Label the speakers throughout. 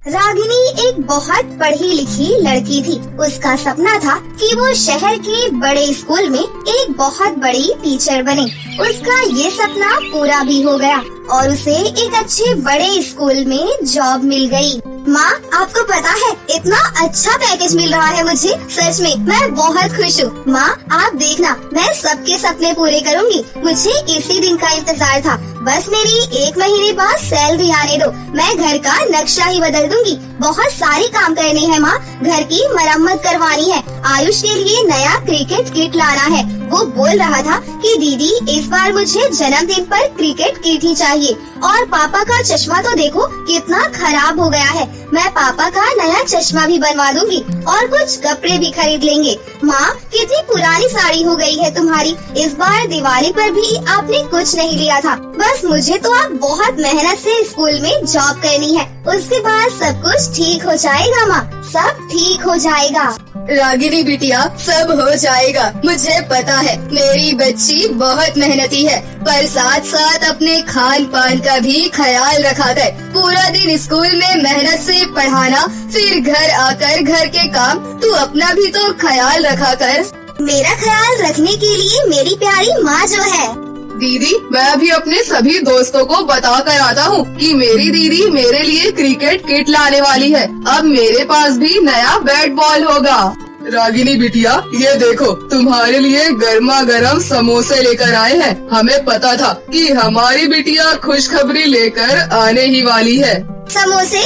Speaker 1: रागिनी एक बहुत पढ़ी लिखी लड़की थी। उसका सपना था कि वो शहर के बड़े स्कूल में एक बहुत बड़ी टीचर बने। उसका ये सपना पूरा भी हो गया और उसे एक अच्छे बड़े स्कूल में जॉब मिल गई। माँ, आपको पता है इतना अच्छा पैकेज मिल रहा है मुझे, सच में मैं बहुत खुश हूँ। माँ, आप देखना, मैं सबके सपने पूरे करूँगी। मुझे इसी दिन का इंतजार था। बस मेरी 1 महीने बाद सैलरी आने दो, मैं घर का नक्शा ही बदल दूंगी। बहुत सारे काम करने हैं माँ, घर की मरम्मत करवानी है, आयुष के लिए नया क्रिकेट किट लाना है। वो बोल रहा था कि दीदी इस बार मुझे जन्मदिन पर क्रिकेट किट ही चाहिए। और पापा का चश्मा तो देखो कितना खराब हो गया है, मैं पापा का नया चश्मा भी बनवा दूंगी और कुछ कपड़े भी खरीद लेंगे। माँ, कितनी पुरानी साड़ी हो गई है तुम्हारी, इस बार दिवाली पर भी आपने कुछ नहीं लिया था। बस मुझे तो आप बहुत मेहनत से स्कूल में जॉब करनी है, उसके बाद सब कुछ ठीक हो जाएगा। माँ, सब ठीक हो जाएगा।
Speaker 2: रागिनी बिटिया, सब हो जाएगा, मुझे पता है मेरी बच्ची बहुत मेहनती है, पर साथ साथ अपने खान पान का भी ख्याल रखा कर। पूरा दिन स्कूल में मेहनत से पढ़ाना, फिर घर आकर घर के काम, तू अपना भी तो ख्याल रखा कर।
Speaker 1: मेरा ख्याल रखने के लिए मेरी प्यारी माँ जो है।
Speaker 2: दीदी, मैं अभी अपने सभी दोस्तों को बता कर आता हूँ कि मेरी दीदी मेरे लिए क्रिकेट किट लाने वाली है। अब मेरे पास भी नया बैट बॉल होगा। रागिनी बिटिया, ये देखो तुम्हारे लिए गर्मा गर्म समोसे लेकर आए हैं। हमें पता था कि हमारी बिटिया खुशखबरी लेकर आने ही वाली है।
Speaker 1: समोसे?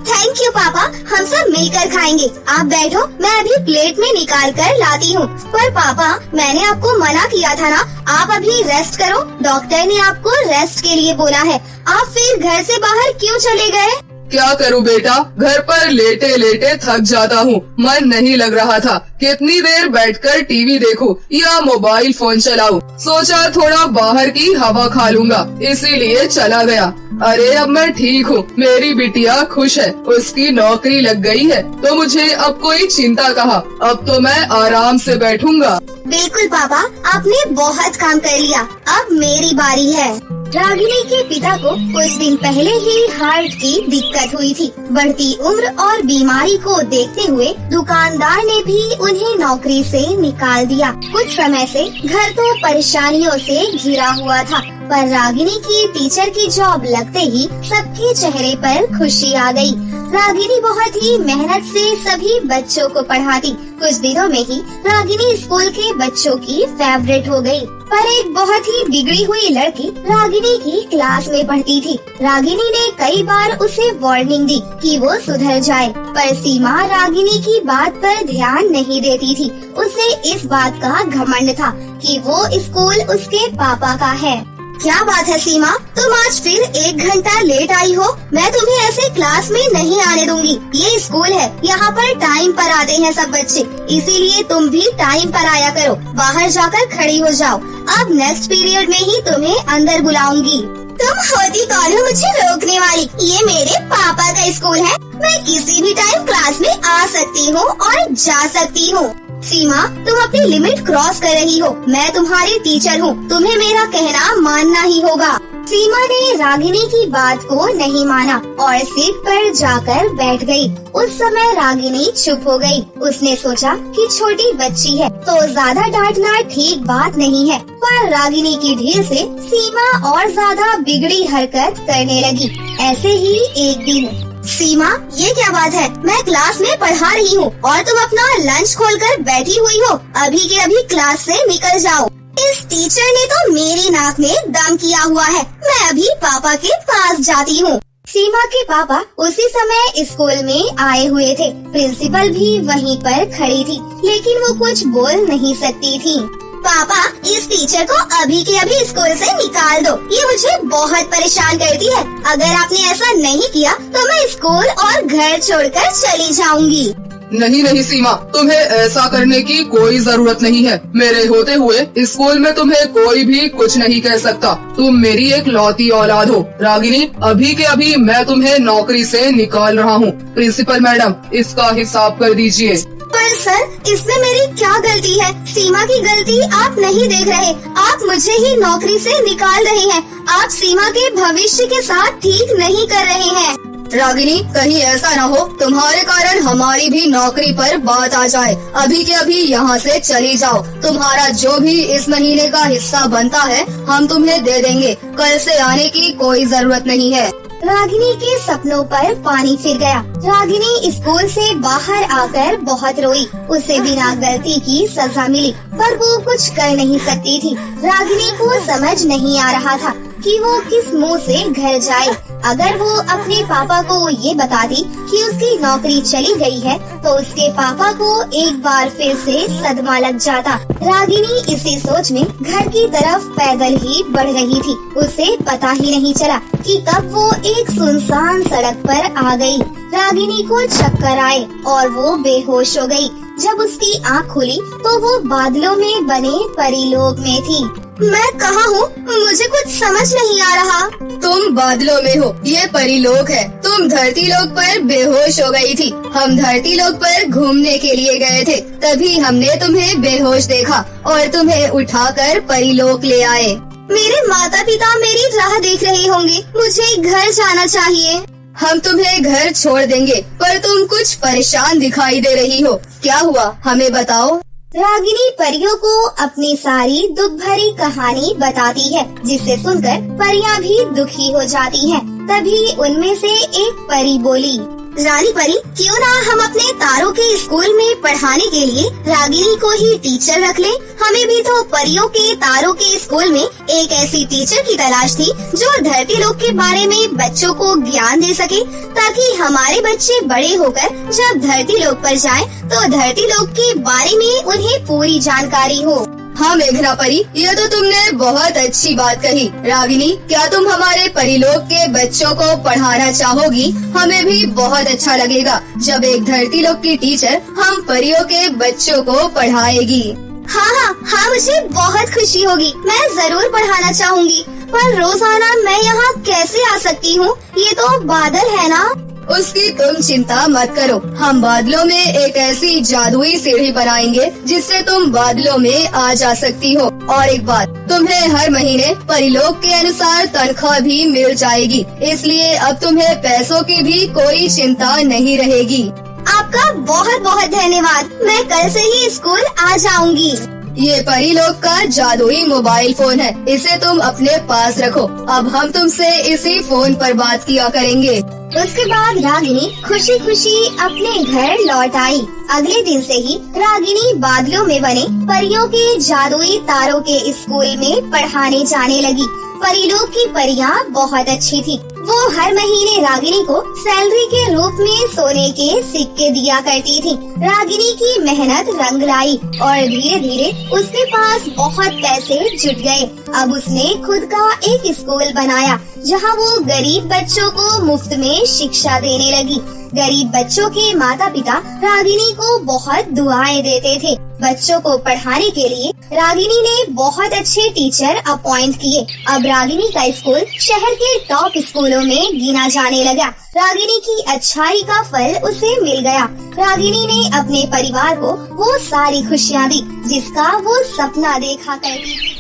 Speaker 1: थैंक यू पापा, हम सब मिलकर खाएंगे। आप बैठो, मैं अभी प्लेट में निकाल कर लाती हूँ। पर पापा, मैंने आपको मना किया था ना, आप अभी रेस्ट करो। डॉक्टर ने आपको रेस्ट के लिए बोला है। आप फिर घर से बाहर क्यों चले गए?
Speaker 2: क्या करूँ बेटा, घर पर लेटे लेटे थक जाता हूँ, मन नहीं लग रहा था। कितनी देर बैठकर टीवी देखूं या मोबाइल फोन चलाऊं। सोचा थोड़ा बाहर की हवा खा लूंगा, इसीलिए चला गया। अरे अब मैं ठीक हूँ, मेरी बिटिया खुश है, उसकी नौकरी लग गई है, तो मुझे अब कोई चिंता कहाँ। अब तो मैं आराम से बैठूंगा।
Speaker 1: बिल्कुल पापा, आपने बहुत काम कर लिया, अब मेरी बारी है। रागिनी के पिता को कुछ दिन पहले ही हार्ट की दिक्कत हुई थी। बढ़ती उम्र और बीमारी को देखते हुए दुकानदार ने भी उन्हें नौकरी से निकाल दिया। कुछ समय से घर तो परेशानियों से घिरा हुआ था, पर रागिनी की टीचर की जॉब लगते ही सबके चेहरे पर खुशी आ गई। रागिनी बहुत ही मेहनत से सभी बच्चों को पढ़ाती। कुछ दिनों में ही रागिनी स्कूल के बच्चों की फेवरेट हो गई। पर एक बहुत ही बिगड़ी हुई लड़की रागिनी की क्लास में पढ़ती थी। रागिनी ने कई बार उसे वार्निंग दी कि वो सुधर जाए, पर सीमा रागिनी की बात पर ध्यान नहीं देती थी। उसे इस बात का घमंड था कि वो स्कूल उसके पापा का है। क्या बात है सीमा, तुम आज फिर 1 घंटा लेट आई हो। मैं तुम्हें ऐसे क्लास में नहीं आने दूंगी। ये स्कूल है, यहाँ पर टाइम पर आते हैं सब बच्चे, इसीलिए तुम भी टाइम पर आया करो। बाहर जाकर खड़ी हो जाओ, अब नेक्स्ट पीरियड में ही तुम्हें अंदर बुलाऊंगी। तुम होती कौन हो मुझे रोकने वाली? ये मेरे पापा का स्कूल है, मैं किसी भी टाइम क्लास में आ सकती हूँ और जा सकती हूँ। सीमा, तुम अपनी लिमिट क्रॉस कर रही हो। मैं तुम्हारी टीचर हूँ, तुम्हें मेरा कहना मानना ही होगा। सीमा ने रागिनी की बात को नहीं माना और सीट पर जाकर बैठ गई। उस समय रागिनी चुप हो गई। उसने सोचा कि छोटी बच्ची है तो ज्यादा डांटना ठीक बात नहीं है, पर रागिनी की ढील से सीमा और ज्यादा बिगड़ी हरकत करने लगी। ऐसे ही एक दिन, सीमा, ये क्या बात है? मैं क्लास में पढ़ा रही हूँ और तुम अपना लंच खोलकर बैठी हुई हो। अभी के अभी क्लास से निकल जाओ। इस टीचर ने तो मेरी नाक में दम किया हुआ है, मैं अभी पापा के पास जाती हूँ। सीमा के पापा उसी समय स्कूल में आए हुए थे। प्रिंसिपल भी वहीं पर खड़ी थी, लेकिन वो कुछ बोल नहीं सकती थी। पापा, इस टीचर को अभी के अभी स्कूल से निकाल दो, ये मुझे बहुत परेशान करती है। अगर आपने ऐसा नहीं किया तो मैं स्कूल और घर छोड़कर चली जाऊंगी।
Speaker 2: नहीं नहीं सीमा, तुम्हें ऐसा करने की कोई जरूरत नहीं है। मेरे होते हुए स्कूल में तुम्हें कोई भी कुछ नहीं कह सकता। तुम मेरी एक लौती औलाद हो। रागिनी, अभी के अभी मैं तुम्हें नौकरी से निकाल रहा हूँ। प्रिंसिपल मैडम, इसका हिसाब कर दीजिए।
Speaker 1: पर सर, इसमें मेरी क्या गलती है? सीमा की गलती आप नहीं देख रहे, आप मुझे ही नौकरी से निकाल रहे हैं। आप सीमा के भविष्य के साथ ठीक नहीं कर रहे हैं।
Speaker 3: रागिनी, कहीं ऐसा न हो तुम्हारे कारण हमारी भी नौकरी पर बात आ जाए। अभी के अभी यहाँ से चली जाओ। तुम्हारा जो भी इस महीने का हिस्सा बनता है हम तुम्हें दे देंगे। कल से आने की कोई जरूरत नहीं है।
Speaker 1: रागिनी के सपनों पर पानी फिर गया। रागिनी स्कूल से बाहर आकर बहुत रोई। उसे बिना गलती की सजा मिली, पर वो कुछ कर नहीं सकती थी। रागिनी को समझ नहीं आ रहा था कि वो किस मुंह से घर जाए। अगर वो अपने पापा को ये बताती कि उसकी नौकरी चली गई है तो उसके पापा को एक बार फिर से सदमा लग जाता। रागिनी इसी सोच में घर की तरफ पैदल ही बढ़ रही थी। उसे पता ही नहीं चला कि कब वो एक सुनसान सड़क पर आ गई। रागिनी को चक्कर आए और वो बेहोश हो गई। जब उसकी आँख खुली तो वो बादलों में बने परीलोक में थी। मैं कहाँ हूँ? मुझे कुछ समझ नहीं आ रहा।
Speaker 3: तुम बादलों में हो, ये परीलोक है। तुम धरती लोक पर बेहोश हो गई थी। हम धरती लोक पर घूमने के लिए गए थे, तभी हमने तुम्हें बेहोश देखा और तुम्हें उठाकर परीलोक ले आए।
Speaker 1: मेरे माता पिता मेरी राह देख रहे होंगे। मुझे घर जाना चाहिए।
Speaker 3: हम तुम्हें घर छोड़ देंगे, पर तुम कुछ परेशान दिखाई दे रही हो। क्या हुआ, हमें बताओ।
Speaker 1: रागिनी परियों को अपनी सारी दुख भरी कहानी बताती है, जिसे सुनकर परियां भी दुखी हो जाती हैं। तभी उनमें से एक परी बोली, रानी परी, क्यों ना हम अपने तारों के स्कूल में पढ़ाने के लिए रागिनी को ही टीचर रख लें। हमें भी तो परियों के तारों के स्कूल में एक ऐसी टीचर की तलाश थी जो धरती लोक के बारे में बच्चों को ज्ञान दे सके, ताकि हमारे बच्चे बड़े होकर जब धरती लोक पर जाएं तो धरती लोक के बारे में उन्हें पूरी जानकारी हो।
Speaker 3: हाँ मेघना परी, ये तो तुमने बहुत अच्छी बात कही। रागिनी, क्या तुम हमारे परिलोक के बच्चों को पढ़ाना चाहोगी? हमें भी बहुत अच्छा लगेगा जब एक धरती लोक की टीचर हम परियों के बच्चों को पढ़ाएगी।
Speaker 1: हाँ, मुझे बहुत खुशी होगी। मैं जरूर पढ़ाना चाहूँगी, पर रोजाना मैं यहाँ कैसे आ सकती हूँ? ये तो बादल है ना।
Speaker 3: उसकी तुम चिंता मत करो। हम बादलों में एक ऐसी जादुई सीढ़ी बनाएंगे जिससे तुम बादलों में आ जा सकती हो। और एक बात, तुम्हें हर महीने परिलोक के अनुसार तनख्वाह भी मिल जाएगी, इसलिए अब तुम्हें पैसों की भी कोई चिंता नहीं रहेगी।
Speaker 1: आपका बहुत बहुत धन्यवाद। मैं कल से ही स्कूल आ जाऊंगी।
Speaker 3: ये परिलोक का जादुई मोबाइल फोन है, इसे तुम अपने पास रखो। अब हम तुमसे इसी फोन पर बात किया करेंगे।
Speaker 1: उसके बाद रागिनी खुशी खुशी अपने घर लौट आई। अगले दिन से ही रागिनी बादलों में बने परियों के जादुई तारों के स्कूल में पढ़ाने जाने लगी। परिलोक की परियां बहुत अच्छी थी। वो हर महीने रागिनी को सैलरी के रूप में सोने के सिक्के दिया करती थी। रागिनी की मेहनत रंग लाई और धीरे धीरे उसके पास बहुत पैसे जुट गए। अब उसने खुद का एक स्कूल बनाया जहां वो गरीब बच्चों को मुफ्त में शिक्षा देने लगी। गरीब बच्चों के माता पिता रागिनी को बहुत दुआएं देते थे। बच्चों को पढ़ाने के लिए रागिनी ने बहुत अच्छे टीचर अपॉइंट किए। अब रागिनी का स्कूल शहर के टॉप स्कूलों में गिना जाने लगा। रागिनी की अच्छाई का फल उसे मिल गया। रागिनी ने अपने परिवार को वो सारी खुशियाँ दी जिसका वो सपना देखा करती थी।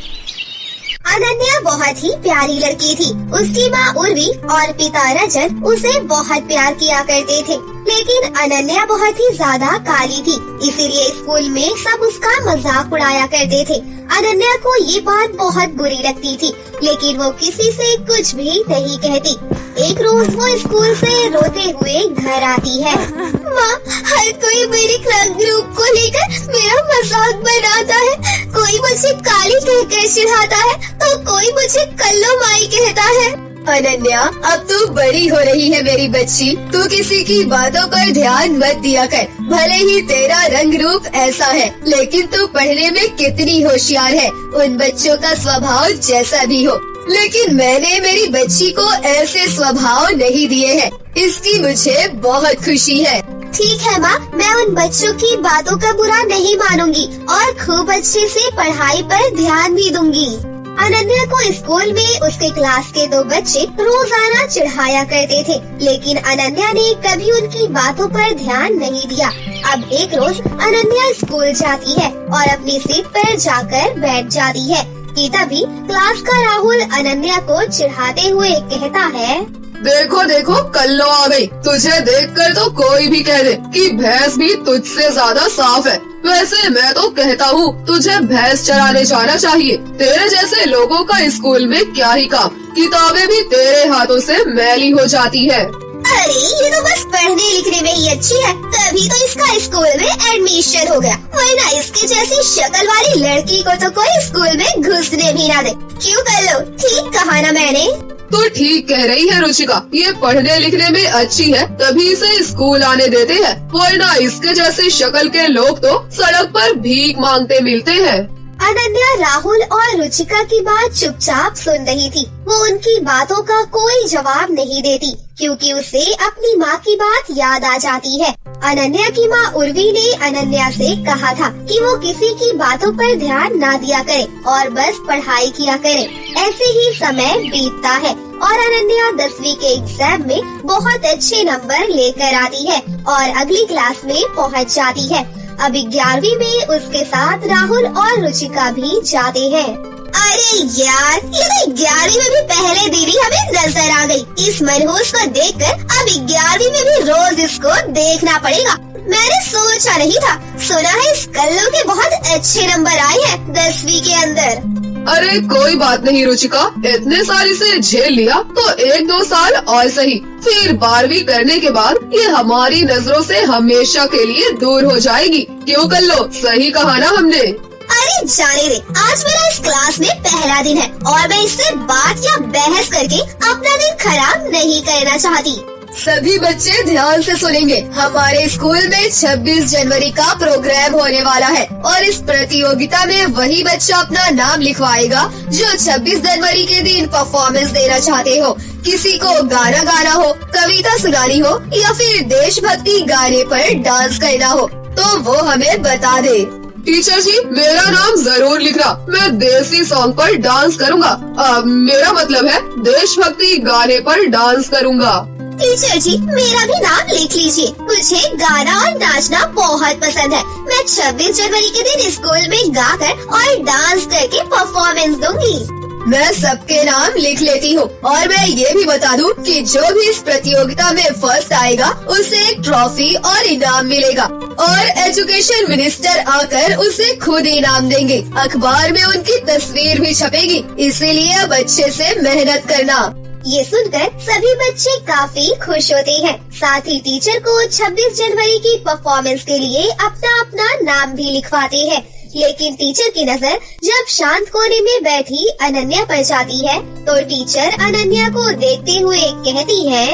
Speaker 1: अनन्या बहुत ही प्यारी लड़की थी। उसकी माँ उर्वी और पिता रजत उसे बहुत प्यार किया करते थे, लेकिन अनन्या बहुत ही ज्यादा काली थी, इसीलिए स्कूल में सब उसका मजाक उड़ाया करते थे। अनन्या को ये बात बहुत बुरी लगती थी, लेकिन वो किसी से कुछ भी नहीं कहती। एक रोज वो स्कूल से रोते हुए घर आती है। माँ, हर कोई मेरे क्लब ग्रुप को लेकर मेरा मजाक बनाता है। कोई मुझे काली कहकर चिढ़ाता है तो कोई मुझे कल्लो माई कहता है।
Speaker 3: अनन्या, अब तू बड़ी हो रही है मेरी बच्ची। तू किसी की बातों पर ध्यान मत दिया कर। भले ही तेरा रंग रूप ऐसा है, लेकिन तू पढ़ने में कितनी होशियार है। उन बच्चों का स्वभाव जैसा भी हो, लेकिन मैंने मेरी बच्ची को ऐसे स्वभाव नहीं दिए हैं। इसकी मुझे बहुत खुशी है।
Speaker 1: ठीक है माँ, मैं उन बच्चों की बातों का बुरा नहीं मानूंगी और खूब अच्छे से पढ़ाई पर ध्यान भी दूंगी। अनन्या को स्कूल में उसके क्लास के 2 बच्चे रोजाना चिढ़ाया करते थे, लेकिन अनन्या ने कभी उनकी बातों पर ध्यान नहीं दिया। अब एक रोज अनन्या स्कूल जाती है और अपनी सीट पर जाकर बैठ जाती है कि तभी क्लास का राहुल अनन्या को चिढ़ाते हुए कहता है,
Speaker 2: देखो देखो कल्लो आ गई। तुझे देखकर तो कोई भी कह दे कि भैंस भी तुझसे ज्यादा साफ है। वैसे मैं तो कहता हूँ तुझे भैंस चराने जाना चाहिए। तेरे जैसे लोगों का स्कूल में क्या ही काम, किताबें भी तेरे हाथों से मैली हो जाती है।
Speaker 1: अरे ये तो बस पढ़ने लिखने में ही अच्छी है, तभी तो इसका स्कूल में एडमिशन हो गया, वरना इसके जैसी शक्ल वाली लड़की को तो कोई स्कूल में घुसने भी ना दे। क्यों कर लो, ठीक कहा ना मैंने?
Speaker 2: तो ठीक कह रही है रुचिका, ये पढ़ने लिखने में अच्छी है तभी इसे स्कूल आने देते हैं, वरना इसके जैसे शक्ल के लोग तो सड़क पर भीख मांगते मिलते हैं।
Speaker 1: अनन्या राहुल और रुचिका की बात चुपचाप सुन रही थी। वो उनकी बातों का कोई जवाब नहीं देती क्योंकि उसे अपनी माँ की बात याद आ जाती है। अनन्या की माँ उर्वी ने अनन्या से कहा था कि वो किसी की बातों पर ध्यान ना दिया करे और बस पढ़ाई किया करे। ऐसे ही समय बीतता है और अनन्या 10वीं के एग्जाम में बहुत अच्छे नंबर लेकर आती है और अगली क्लास में पहुँच जाती है। अब 11वीं में उसके साथ राहुल और रुचिका भी जाते हैं। अरे यार, ये तो 11वीं में भी पहले दिन ही हमें नजर आ गई। इस मनहूस को देखकर अब 11वीं में भी रोज इसको देखना पड़ेगा। मैंने सोचा नहीं था। सुना है इस कल्लू के बहुत अच्छे नंबर आए हैं 10वीं के अंदर।
Speaker 2: अरे कोई बात नहीं रुचिका, इतने साल से झेल लिया तो 1-2 साल और सही, फिर 12वीं करने के बाद ये हमारी नजरों से हमेशा के लिए दूर हो जाएगी। क्यों कल्लो, सही कहा ना हमने?
Speaker 1: अरे जाने दे, आज मेरा इस क्लास में पहला दिन है और मैं इससे बात या बहस करके अपना दिन खराब नहीं करना चाहती।
Speaker 3: सभी बच्चे ध्यान से सुनेंगे। हमारे स्कूल में 26 जनवरी का प्रोग्राम होने वाला है और इस प्रतियोगिता में वही बच्चा अपना नाम लिखवाएगा जो 26 जनवरी के दिन परफॉर्मेंस देना चाहते हो। किसी को गाना गाना हो, कविता सुनानी हो या फिर देशभक्ति गाने पर डांस करना हो तो वो हमें बता दे।
Speaker 2: टीचर जी, मेरा नाम जरूर लिखना, मैं देसी सॉन्ग पर डांस करूँगा। मेरा मतलब है देशभक्ति गाने पर डांस करूँगा।
Speaker 1: टीचर जी, मेरा भी नाम लिख लीजिए। मुझे गाना और नाचना बहुत पसंद है। मैं 26 जनवरी के दिन स्कूल में गाकर और डांस करके परफॉर्मेंस दूंगी।
Speaker 3: मैं सबके नाम लिख लेती हूँ और मैं ये भी बता दूँ कि जो भी इस प्रतियोगिता में फर्स्ट आएगा उसे एक ट्रॉफी और इनाम मिलेगा और एजुकेशन मिनिस्टर आकर उसे खुद इनाम देंगे। अखबार में उनकी तस्वीर भी छपेगी, इसीलिए अब अच्छे से मेहनत करना।
Speaker 1: ये सुनकर सभी बच्चे काफी खुश होते हैं। साथ ही टीचर को 26 जनवरी की परफॉर्मेंस के लिए अपना अपना नाम भी लिखवाते हैं। लेकिन टीचर की नजर जब शांत कोने में बैठी अनन्या पर जाती है तो टीचर अनन्या को देखते हुए कहती है,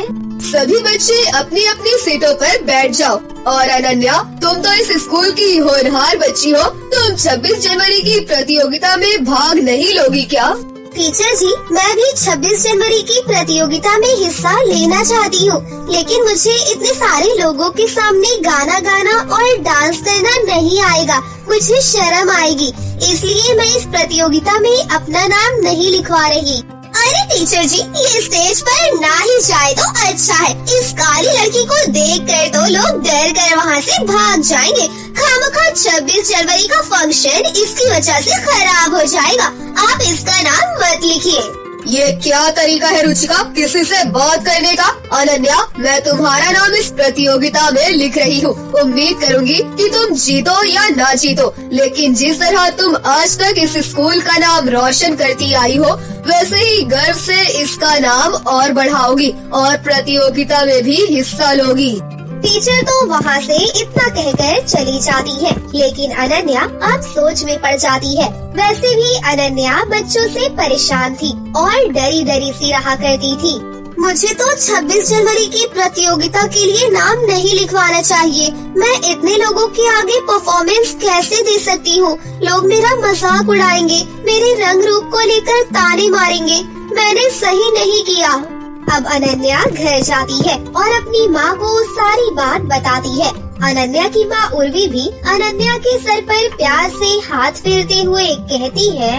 Speaker 3: सभी बच्चे अपनी अपनी सीटों पर बैठ जाओ। और अनन्या, तुम तो इस स्कूल की होनहार बच्ची हो, तुम 26 जनवरी की प्रतियोगिता में भाग नहीं लोगी क्या?
Speaker 1: टीचर जी, मैं भी 26 जनवरी की प्रतियोगिता में हिस्सा लेना चाहती हूँ, लेकिन मुझे इतने सारे लोगों के सामने गाना गाना और डांस करना नहीं आएगा। मुझे शर्म आएगी, इसलिए मैं इस प्रतियोगिता में अपना नाम नहीं लिखवा रही। अरे टीचर जी, ये स्टेज पर ना ही जाए तो अच्छा है। इस काली लड़की को देखकर तो लोग डर कर वहाँ से भाग जाएंगे। खामखा 26 जनवरी का फंक्शन इसकी वजह से खराब हो जाएगा। आप इसका नाम मत लिखिए।
Speaker 3: ये क्या तरीका है रुचिका किसी से बात करने का? अनन्या, मैं तुम्हारा नाम इस प्रतियोगिता में लिख रही हूँ। उम्मीद करूँगी कि तुम जीतो या ना जीतो, लेकिन जिस तरह तुम आज तक इस स्कूल का नाम रोशन करती आई हो वैसे ही गर्व से इसका नाम और बढ़ाओगी और प्रतियोगिता में भी हिस्सा लोगी।
Speaker 1: टीचर तो वहाँ से इतना कहकर चली जाती है, लेकिन अनन्या अब सोच में पड़ जाती है। वैसे भी अनन्या बच्चों से परेशान थी और डरी डरी सी रहा करती थी। मुझे तो 26 जनवरी की प्रतियोगिता के लिए नाम नहीं लिखवाना चाहिए। मैं इतने लोगों के आगे परफॉर्मेंस कैसे दे सकती हूँ? लोग मेरा मजाक उड़ाएंगे, मेरे रंग रूप को लेकर ताने मारेंगे। मैंने सही नहीं किया। अब अनन्या घर जाती है और अपनी माँ को सारी बात बताती है। अनन्या की माँ उर्वी भी अनन्या के सर पर प्यार से हाथ फेरते हुए कहती है,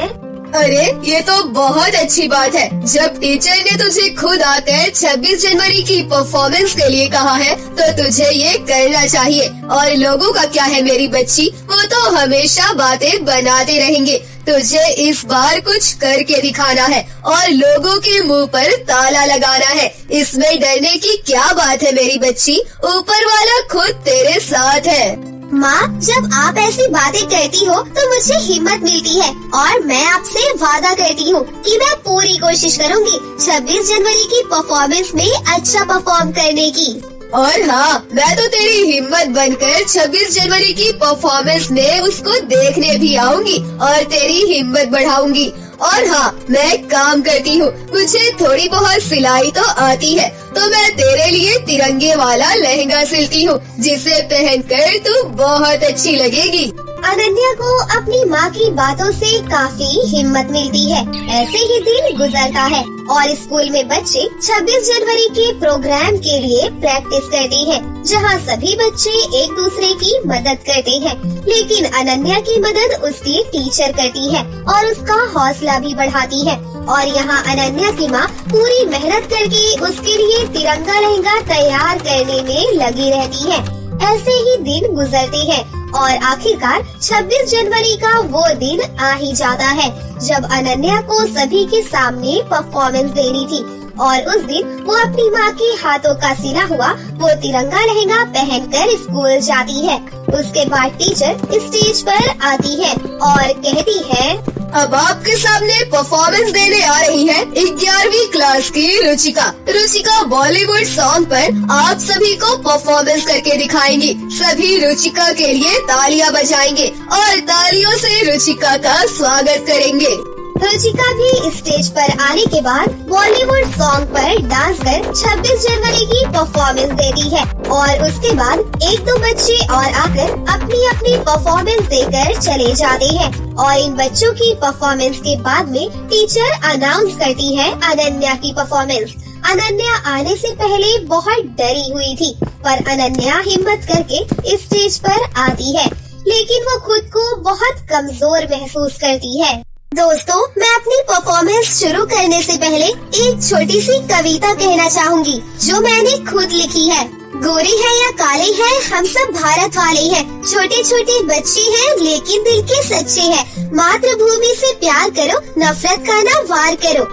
Speaker 3: अरे ये तो बहुत अच्छी बात है। जब टीचर ने तुझे खुद आकर 26 जनवरी की परफॉर्मेंस के लिए कहा है तो तुझे ये करना चाहिए। और लोगों का क्या है मेरी बच्ची, वो तो हमेशा बातें बनाते रहेंगे। तुझे इस बार कुछ करके दिखाना है और लोगों के मुंह पर ताला लगाना है। इसमें डरने की क्या बात है मेरी बच्ची, ऊपर वाला खुद तेरे साथ है।
Speaker 1: माँ, जब आप ऐसी बातें करती हो तो मुझे हिम्मत मिलती है और मैं आपसे वादा करती हूँ कि मैं पूरी कोशिश करूँगी 26 जनवरी की परफॉर्मेंस में अच्छा परफॉर्म करने की।
Speaker 3: और हाँ, मैं तो तेरी हिम्मत बनकर 26 जनवरी की परफॉर्मेंस में उसको देखने भी आऊंगी और तेरी हिम्मत बढ़ाऊंगी। और हाँ, मैं एक काम करती हूँ, मुझे थोड़ी बहुत सिलाई तो आती है, तो मैं तेरे लिए तिरंगे वाला लहंगा सिलती हूँ, जिसे पहनकर तू बहुत अच्छी लगेगी।
Speaker 1: अनन्या को अपनी माँ की बातों से काफी हिम्मत मिलती है। ऐसे ही दिन गुजरता है और स्कूल में बच्चे 26 जनवरी के प्रोग्राम के लिए प्रैक्टिस करते हैं, जहाँ सभी बच्चे एक दूसरे की मदद करते हैं। लेकिन अनन्या की मदद उसकी टीचर करती है और उसका हौसला भी बढ़ाती है। और यहाँ अनन्या की माँ पूरी मेहनत करके उसके लिए तिरंगा लहंगा तैयार करने में लगी रहती है। ऐसे ही दिन गुजरते हैं और आखिरकार 26 जनवरी का वो दिन आ ही जाता है, जब अनन्या को सभी के सामने परफॉर्मेंस देनी थी। और उस दिन वो अपनी माँ के हाथों का सिला हुआ वो तिरंगा लहंगा पहनकर स्कूल जाती है। उसके बाद टीचर स्टेज पर आती है और कहती है,
Speaker 3: अब आपके सामने परफॉर्मेंस देने आ रही है 11वीं क्लास की रुचिका। रुचिका बॉलीवुड सॉन्ग पर आप सभी को परफॉर्मेंस करके दिखाएंगी। सभी रुचिका के लिए तालियां बजाएंगे और तालियों से रुचिका का स्वागत करेंगे।
Speaker 1: रुचिका भी स्टेज पर आने के बाद बॉलीवुड सॉन्ग पर डांस कर 26 जनवरी की परफॉर्मेंस देती है। और उसके बाद एक दो बच्चे और आकर अपनी अपनी परफॉर्मेंस देकर चले जाते हैं। और इन बच्चों की परफॉर्मेंस के बाद में टीचर अनाउंस करती है अनन्या की परफॉर्मेंस। अनन्या आने से पहले बहुत डरी हुई थी, पर अनन्या हिम्मत करके स्टेज पर आती है, लेकिन वो खुद को बहुत कमजोर महसूस करती है। दोस्तों, मैं अपनी परफॉर्मेंस शुरू करने से पहले एक छोटी सी कविता कहना चाहूँगी, जो मैंने खुद लिखी है। गोरे है या काले हैं, हम सब भारत वाले हैं। छोटे छोटे बच्चे हैं लेकिन दिल के सच्चे हैं। मातृभूमि से प्यार करो, नफरत का ना वार करो।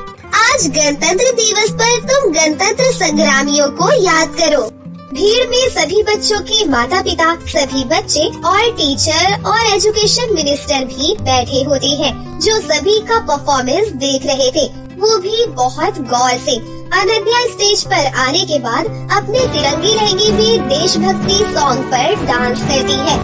Speaker 1: आज गणतंत्र दिवस पर तुम गणतंत्र संग्रामियों को याद करो। भीड़ में सभी बच्चों के माता पिता, सभी बच्चे और टीचर और एजुकेशन मिनिस्टर भी बैठे होते हैं, जो सभी का परफॉर्मेंस देख रहे थे, वो भी बहुत गौर से। अनन्या स्टेज पर आने के बाद अपने तिरंगे लहंगे में देशभक्ति सॉन्ग पर डांस करती है।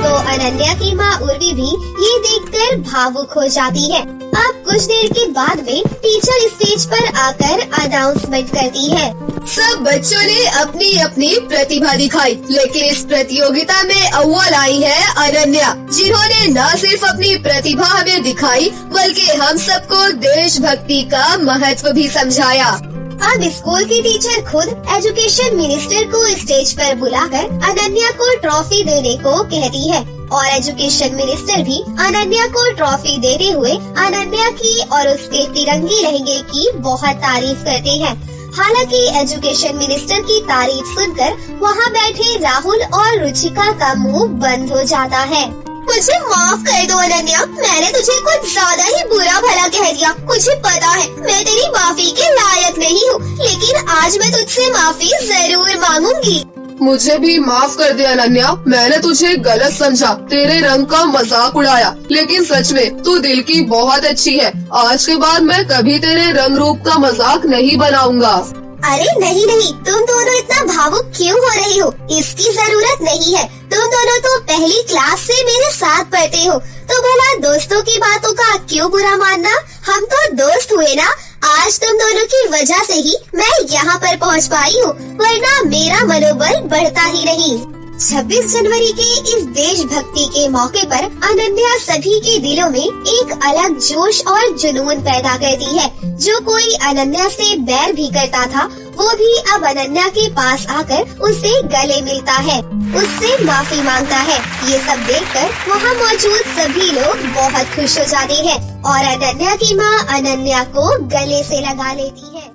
Speaker 1: तो अनन्या की माँ उर्वी भी ये देखकर भावुक हो जाती है। अब कुछ देर के बाद में टीचर स्टेज पर आकर अनाउंसमेंट करती है।
Speaker 3: सब बच्चों ने अपनी अपनी प्रतिभा दिखाई, लेकिन इस प्रतियोगिता में अव्वल आई है अनन्या, जिन्होंने न सिर्फ अपनी प्रतिभा हमें दिखाई, बल्कि हम सबको देशभक्ति का महत्व भी समझाया।
Speaker 1: अब स्कूल की टीचर खुद एजुकेशन मिनिस्टर को स्टेज पर बुलाकर अनन्या को ट्रॉफी देने को कहती है। और एजुकेशन मिनिस्टर भी अनन्या को ट्रॉफी देते हुए अनन्या की और उसके तिरंगे लहंगे की बहुत तारीफ करते हैं। हालांकि एजुकेशन मिनिस्टर की तारीफ सुनकर वहाँ बैठे राहुल और रुचिका का मुंह बंद हो जाता है। मुझे माफ कर दो अनन्या, मैंने तुझे कुछ ज्यादा ही बुरा भला कह दिया। मुझे पता है मैं तेरी माफी के लायक नहीं हूँ, लेकिन आज मैं तुझसे माफी जरूर मांगूंगी।
Speaker 2: मुझे भी माफ कर दे अनन्या, मैंने तुझे गलत समझा, तेरे रंग का मजाक उड़ाया, लेकिन सच में तू दिल की बहुत अच्छी है। आज के बाद मैं कभी तेरे रंग रूप का मजाक नहीं बनाऊंगा।
Speaker 1: अरे नहीं नहीं, तुम दोनों इतना भावुक क्यों हो रही हो? इसकी जरूरत नहीं है। तुम दोनों तो पहली क्लास से मेरे साथ पढ़ते हो, तो भला दोस्तों की बातों का क्यों बुरा मानना? हम तो दोस्त हुए ना। आज तुम दोनों की वजह से ही मैं यहाँ पर पहुँच पाई हूँ, वरना मेरा मनोबल बढ़ता ही नहीं। 26 जनवरी के इस देशभक्ति के मौके पर अनन्या सभी के दिलों में एक अलग जोश और जुनून पैदा करती है। जो कोई अनन्या से बैर भी करता था, वो भी अब अनन्या के पास आकर उससे गले मिलता है, उससे माफी मांगता है। ये सब देखकर वहाँ मौजूद सभी लोग बहुत खुश हो जाते हैं और अनन्या की माँ अनन्या को गले से लगा लेती है।